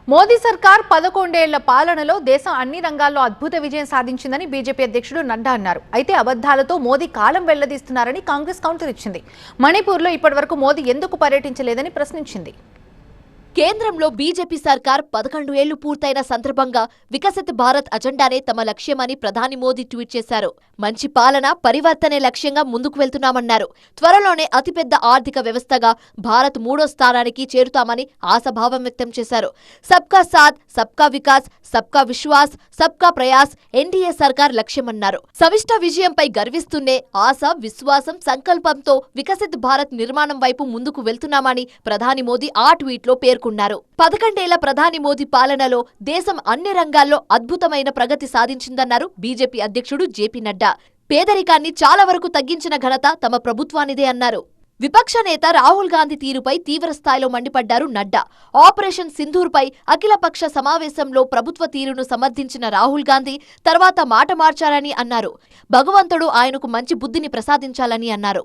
మోదీ సర్కార్ 11 ఏళ్ల పాలనలో దేశం అన్ని రంగాల్లో అద్భుత విజయం సాధించిందని బీజేపీ అధ్యక్షుడు నడ్డా అన్నారు. అయితే అబద్ధాలతో మోదీ కాలం వెళ్లదీస్తున్నారని కాంగ్రెస్ కౌంటర్ ఇచ్చింది. మణిపూర్లో ఇప్పటివరకు మోదీ ఎందుకు పర్యటించలేదని ప్రశ్నించింది. కేంద్రంలో బీజేపీ సర్కార్ 11 ఏళ్లు పూర్తయిన సందర్భంగా వికసిత్ భారత్ అజెండానే తమ లక్ష్యమని ప్రధాని మోదీ ట్వీట్ చేశారు. మంచి పాలన, పరివర్తనే లక్ష్యంగా ముందుకు వెళ్తున్నామన్నారు. త్వరలోనే అతిపెద్ద ఆర్థిక వ్యవస్థగా భారత్ 3వ స్థానానికి చేరుతామని ఆశాభావం వ్యక్తం చేశారు. సబ్కా సాథ్, సబ్కా వికాస్, సబ్కా విశ్వాస్, సబ్కా ప్రయాస్ ఎన్డీఏ సర్కార్ లక్ష్యమన్నారు. సమిష్ట విజయంపై గర్విస్తూనే ఆశ, విశ్వాసం, సంకల్పంతో వికసిత్ భారత్ నిర్మాణం వైపు ముందుకు వెళ్తున్నామని ప్రధాని మోదీ ఆ ట్వీట్లో పేర్కొన్నారు. 11 ఏళ్ల ప్రధాని మోదీ పాలనలో దేశం అన్ని రంగాల్లో అద్భుతమైన ప్రగతి సాధించిందన్నారు బీజేపీ అధ్యక్షుడు జేపీ నడ్డా. పేదరికాన్ని చాలా వరకు తగ్గించిన ఘనత తమ ప్రభుత్వానిదే అన్నారు. విపక్ష నేత రాహుల్ గాంధీ తీరుపై తీవ్రస్థాయిలో మండిపడ్డారు నడ్డా. ఆపరేషన్ సింధూర్పై అఖిలపక్ష సమావేశంలో ప్రభుత్వ తీరును సమర్థించిన రాహుల్ గాంధీ తర్వాత మాట మార్చారని అన్నారు. భగవంతుడు ఆయనకు మంచి బుద్ధిని ప్రసాదించాలని అన్నారు.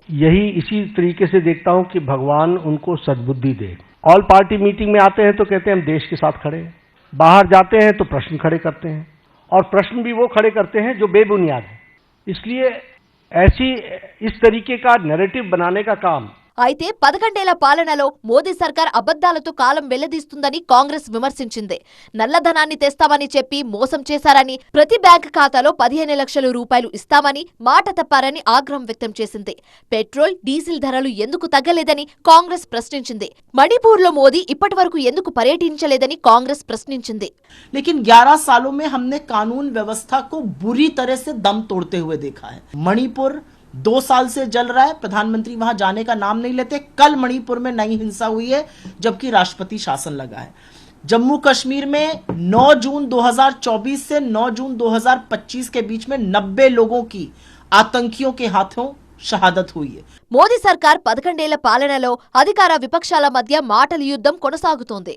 इसी तरीके से देखता हूं कि भगवान उनको सद्बुद्धि दे। ऑल पार्टी मीटिंग में आते हैं तो कहते हैं हम देश के साथ खड़े हैं, बाहर जाते हैं तो प्रश्न खड़े करते हैं, और प्रश्न भी वो खड़े करते हैं जो बेबुनियाद है। इसलिए इस तरीके का नैरेटिव बनाने का काम అయితే 11 ఏళ్ల పాలనలో మోదీ సర్కార్ అబద్ధాలతో కాలం వెళ్లదీస్తుందని కాంగ్రెస్ విమర్శించింది. నల్లధనాన్ని తెస్తామని చెప్పి మోసం చేశారని, ప్రతి బ్యాంక్ ఖాతాలో 15 లక్షల రూపాయలు ఇస్తామని మాట తప్పారని ఆగ్రహం వ్యక్తం చేసింది. పెట్రోల్, డీజిల్ ధరలు ఎందుకు తగ్గలేదని కాంగ్రెస్ ప్రశ్నించింది. మణిపూర్లో మోదీ ఇప్పటివరకు ఎందుకు పర్యటించలేదని కాంగ్రెస్ ప్రశ్నించింది. लेकिन 11 सालों में हमने कानून व्यवस्था को बुरी तरह से दम तोड़ते हुए देखा है। मणिपुर 2 साल से जल रहा है, प्रधानमंत्री वहां जाने का नाम नहीं लेते। कल मणिपुर में नई हिंसा हुई है जबकि राष्ट्रपति शासन लगा है। जम्मू कश्मीर में 9 जून 2024 से 9 जून 2025 के बीच में 90 लोगों की आतंकियों के हाथों షహాదత్ हुई है. మోదీ సర్కార్ 11 ఏళ్ల పాలనలో అధికార విపక్షాల మధ్య మాటల యుద్ధం కొనసాగుతోంది.